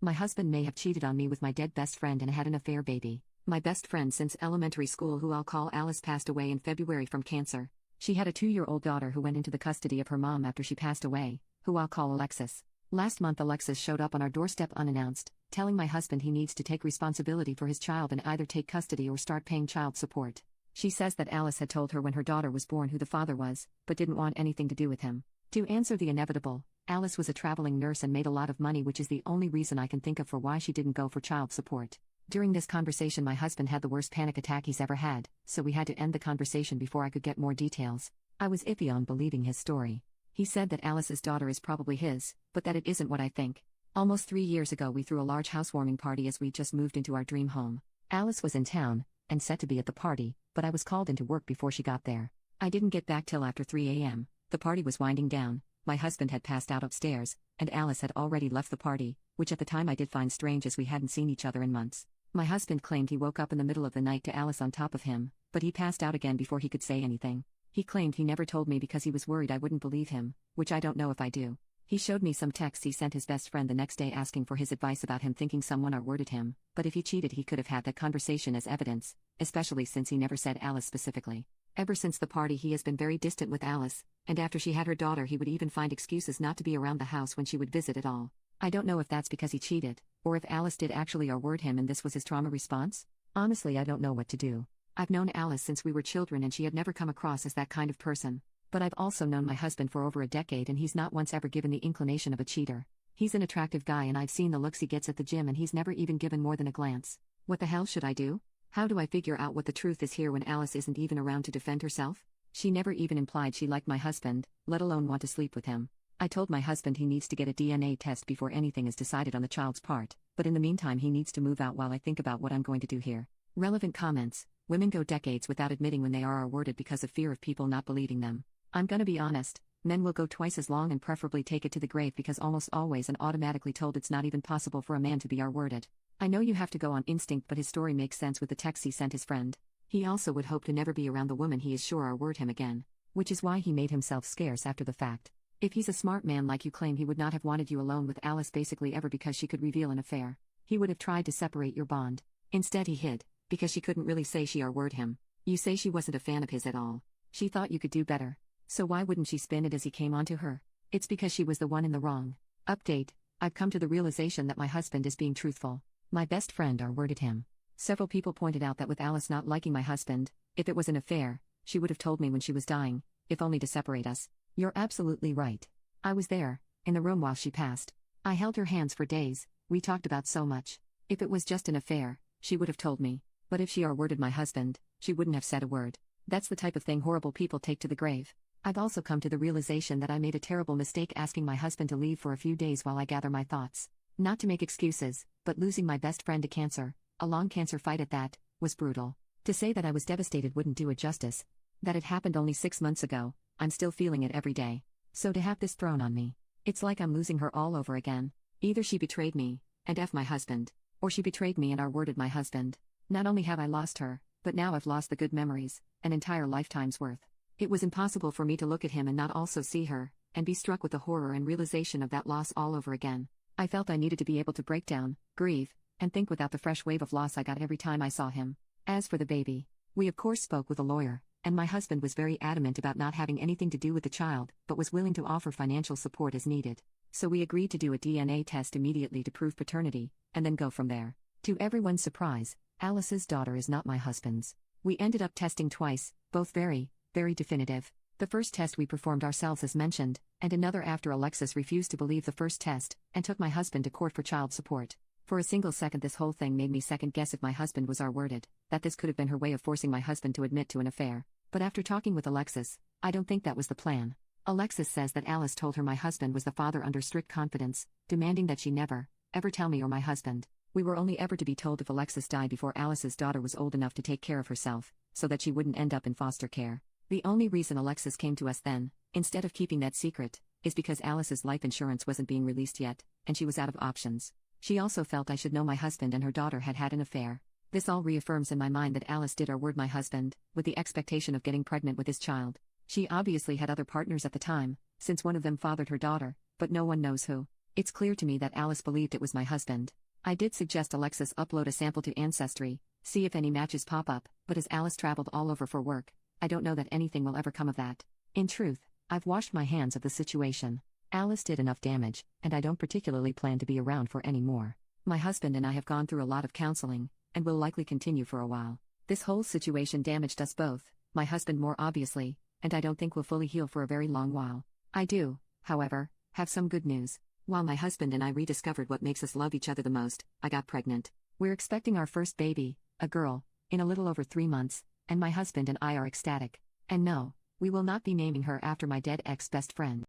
My husband may have cheated on me with my dead best friend and had an affair baby. My best friend since elementary school, who I'll call Alice, passed away in February from cancer. She had a 2-year-old daughter who went into the custody of her mom after she passed away, who I'll call Alexis. Last month Alexis showed up on our doorstep unannounced, telling my husband he needs to take responsibility for his child and either take custody or start paying child support. She says that Alice had told her when her daughter was born who the father was, but didn't want anything to do with him. To answer the inevitable, Alice was a traveling nurse and made a lot of money, which is the only reason I can think of for why she didn't go for child support. During this conversation my husband had the worst panic attack he's ever had, so we had to end the conversation before I could get more details. I was iffy on believing his story. He said that Alice's daughter is probably his, but that it isn't what I think. Almost 3 years ago we threw a large housewarming party as we just moved into our dream home. Alice was in town, and set to be at the party, but I was called into work before she got there. I didn't get back till after 3 a.m. The party was winding down. My husband had passed out upstairs, and Alice had already left the party, which at the time I did find strange as we hadn't seen each other in months. My husband claimed he woke up in the middle of the night to Alice on top of him, but he passed out again before he could say anything. He claimed he never told me because he was worried I wouldn't believe him, which I don't know if I do. He showed me some texts he sent his best friend the next day asking for his advice about him thinking someone R-worded him, but if he cheated he could have had that conversation as evidence, especially since he never said Alice specifically. Ever since the party he has been very distant with Alice, and after she had her daughter he would even find excuses not to be around the house when she would visit at all. I don't know if that's because he cheated, or if Alice did actually R-word him and this was his trauma response. Honestly I don't know what to do. I've known Alice since we were children and she had never come across as that kind of person. But I've also known my husband for over a decade and he's not once ever given the inclination of a cheater. He's an attractive guy and I've seen the looks he gets at the gym and he's never even given more than a glance. What the hell should I do? How do I figure out what the truth is here when Alice isn't even around to defend herself? She never even implied she liked my husband, let alone want to sleep with him. I told my husband he needs to get a DNA test before anything is decided on the child's part, but in the meantime he needs to move out while I think about what I'm going to do here. Relevant comments. Women go decades without admitting when they are R-worded because of fear of people not believing them. I'm gonna be honest, men will go twice as long and preferably take it to the grave because almost always and automatically told it's not even possible for a man to be R-worded. I know you have to go on instinct, but his story makes sense with the text he sent his friend. He also would hope to never be around the woman he is sure R-word him again, which is why he made himself scarce after the fact. If he's a smart man like you claim, he would not have wanted you alone with Alice basically ever because she could reveal an affair. He would have tried to separate your bond. Instead he hid, because she couldn't really say she R-word him. You say she wasn't a fan of his at all. She thought you could do better. So why wouldn't she spin it as he came onto her? It's because she was the one in the wrong. Update: I've come to the realization that my husband is being truthful. My best friend R-worded him. Several people pointed out that with Alice not liking my husband, if it was an affair, she would have told me when she was dying, if only to separate us. You're absolutely right. I was there, in the room while she passed. I held her hands for days, we talked about so much. If it was just an affair, she would have told me. But if she R-worded my husband, she wouldn't have said a word. That's the type of thing horrible people take to the grave. I've also come to the realization that I made a terrible mistake asking my husband to leave for a few days while I gather my thoughts. Not to make excuses, but losing my best friend to cancer, a long cancer fight at that, was brutal. To say that I was devastated wouldn't do it justice. That it happened only 6 months ago, I'm still feeling it every day. So to have this thrown on me, it's like I'm losing her all over again. Either she betrayed me, and F my husband, or she betrayed me and R-worded my husband. Not only have I lost her, but now I've lost the good memories, an entire lifetime's worth. It was impossible for me to look at him and not also see her, and be struck with the horror and realization of that loss all over again. I felt I needed to be able to break down, grieve, and think without the fresh wave of loss I got every time I saw him. As for the baby, we of course spoke with a lawyer, and my husband was very adamant about not having anything to do with the child, but was willing to offer financial support as needed. So we agreed to do a DNA test immediately to prove paternity, and then go from there. To everyone's surprise, Alice's daughter is not my husband's. We ended up testing twice, both very definitive. The first test we performed ourselves as mentioned, and another after Alexis refused to believe the first test, and took my husband to court for child support. For a single second this whole thing made me second guess if my husband was R-worded, that this could have been her way of forcing my husband to admit to an affair. But after talking with Alexis, I don't think that was the plan. Alexis says that Alice told her my husband was the father under strict confidence, demanding that she never, ever tell me or my husband. We were only ever to be told if Alexis died before Alice's daughter was old enough to take care of herself, so that she wouldn't end up in foster care. The only reason Alexis came to us then, instead of keeping that secret, is because Alice's life insurance wasn't being released yet, and she was out of options. She also felt I should know my husband and her daughter had had an affair. This all reaffirms in my mind that Alice did R-word my husband, with the expectation of getting pregnant with his child. She obviously had other partners at the time, since one of them fathered her daughter, but no one knows who. It's clear to me that Alice believed it was my husband. I did suggest Alexis upload a sample to Ancestry, see if any matches pop up, but as Alice traveled all over for work, I don't know that anything will ever come of that. In truth, I've washed my hands of the situation. Alice did enough damage, and I don't particularly plan to be around for any more. My husband and I have gone through a lot of counseling, and will likely continue for a while. This whole situation damaged us both, my husband more obviously, and I don't think we'll fully heal for a very long while. I do, however, have some good news. While my husband and I rediscovered what makes us love each other the most, I got pregnant. We're expecting our first baby, a girl, in a little over 3 months, and my husband and I are ecstatic. And no, we will not be naming her after my dead ex-best friend.